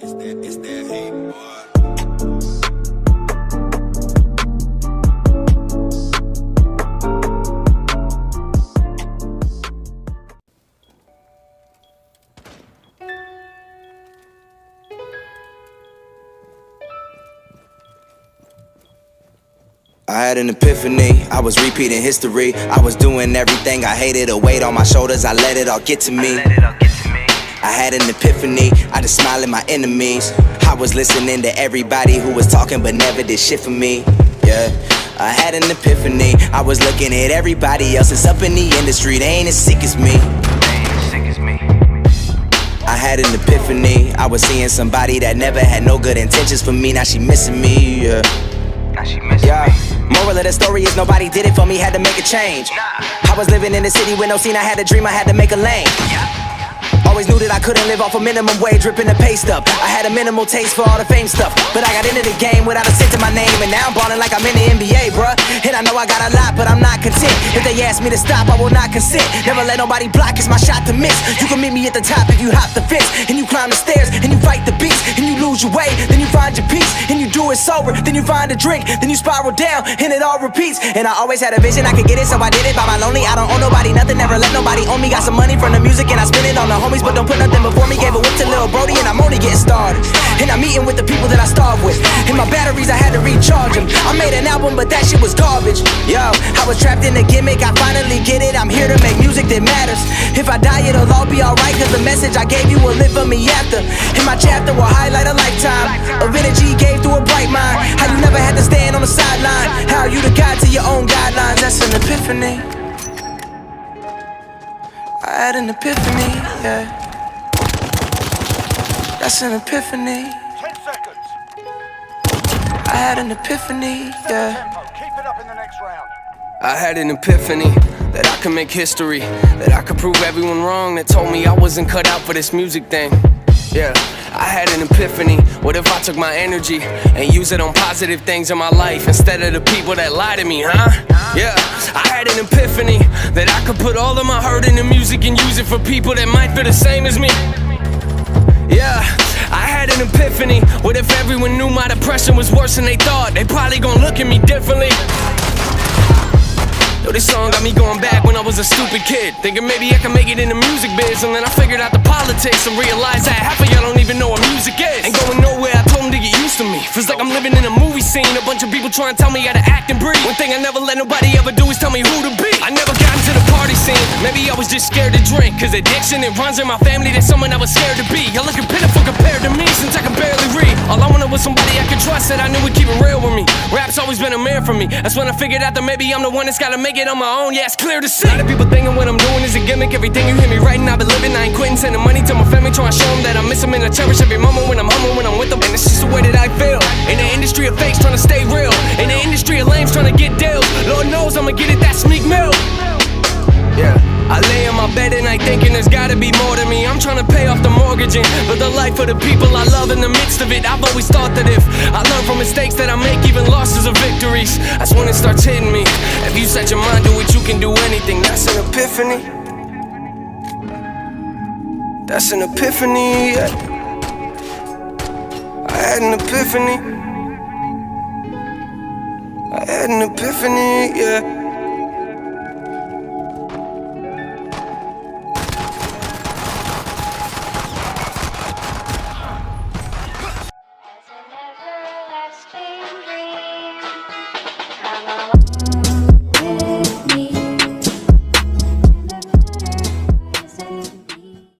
It's that heat, boy. I had an epiphany, I was repeating history. I was doing everything I hated, a weight on my shoulders, I let it all get to me. I had an epiphany, I just smiled at my enemies. I was listening to everybody who was talking but never did shit for me. Yeah, I had an epiphany, I was looking at everybody else that's up in the industry, they ain't as sick as me. I had an epiphany, I was seeing somebody that never had no good intentions for me, now she missing me, yeah. Moral of the story is nobody did it for me, had to make a change. I was living in the city with no scene, I had a dream, I had to make a lane. Always knew that I couldn't live off a minimum wage, ripping the pay stub. I had a minimal taste for all the fame stuff, but I got into the game without a cent to my name, and now I'm ballin' like I'm in the NBA, bruh. And I know I got a lot, but I'm not content. If they ask me to stop, I will not consent. Never let nobody block, it's my shot to miss. You can meet me at the top if you hop the fence, and you climb the stairs, and you fight the beast, and you lose your way, then you find your peace, and you do it sober, then you find a drink, then you spiral down, and it all repeats. And I always had a vision, I could get it, so I did it by my lonely. I don't owe nobody nothing, never let nobody own me. Got some money from the music, and I spend it on the homies, but don't put nothing before me. Gave a whip to Lil Brody, and I'm only getting started. And I'm eating with the people that I starve with, and my batteries, I had to recharge them. I made an album, but that shit was garbage. Yo, I was trapped in the gimmick, I finally get it. I'm here to make music that matters. If I die, it'll all be alright, cause the message I gave you will live for me after. And my chapter will highlight a lifetime of energy gave through a bright mind. How you never had to stand on the sideline, how you the guide to your own guidelines. That's an epiphany. I had an epiphany, yeah. That's an epiphany. 10 seconds. I had an epiphany, yeah. Tempo. Keep it up in the next round. I had an epiphany that I could make history, that I could prove everyone wrong that told me I wasn't cut out for this music thing. Yeah, I had an epiphany. What if I took my energy and use it on positive things in my life instead of the people that lie to me, huh? Yeah, I had an epiphany that I could put all of my hurt into music and use it for people that might feel the same as me. Yeah, I had an epiphany. What if everyone knew my depression was worse than they thought? They probably gon' look at me differently. Yo, this song got me going back when I was a stupid kid, thinking maybe I can make it in the music biz. And then I figured out the politics and realized that half of y'all don't even know what music is. Ain't going nowhere, I told them to get used to me. Feels like I'm living in a movie scene, a bunch of people trying to tell me how to act and breathe. One thing I never let nobody ever do is tell me who to be. I never got into the party scene, maybe I was just scared to drink, cause addiction, it runs in my family, that's someone I was scared to be. Y'all looking pitiful compared to me, since I can barely read. All I wanted was somebody I could trust, that I knew would keep it real with me. Rap's always been a man for me, that's when I figured out that maybe I'm the one that's gotta make it on my own. Yeah, it's clear to see. A lot of people thinking what I'm doing is a gimmick. Everything you hear me writing, I've been living. I ain't quitting, sending money to my family, trying to show them that I miss them and I cherish every moment when I'm home, when I'm with them. And it's just the way that I feel. In the industry of fakes, trying to stay real. In the industry of lames, trying to get deals. Lord knows I'ma get it, that sneak mill. Yeah, I lay in my bed at night thinking there's gotta be more to me. I'm trying to pay off the mortgage and live the life of the people I love in the midst of it. I've always thought that if I learn from mistakes that I make, even losses are victories. That's when it starts hitting me. If you set your mind to it, you can do anything. That's an epiphany. That's an epiphany, yeah. I had an epiphany. I had an epiphany, yeah.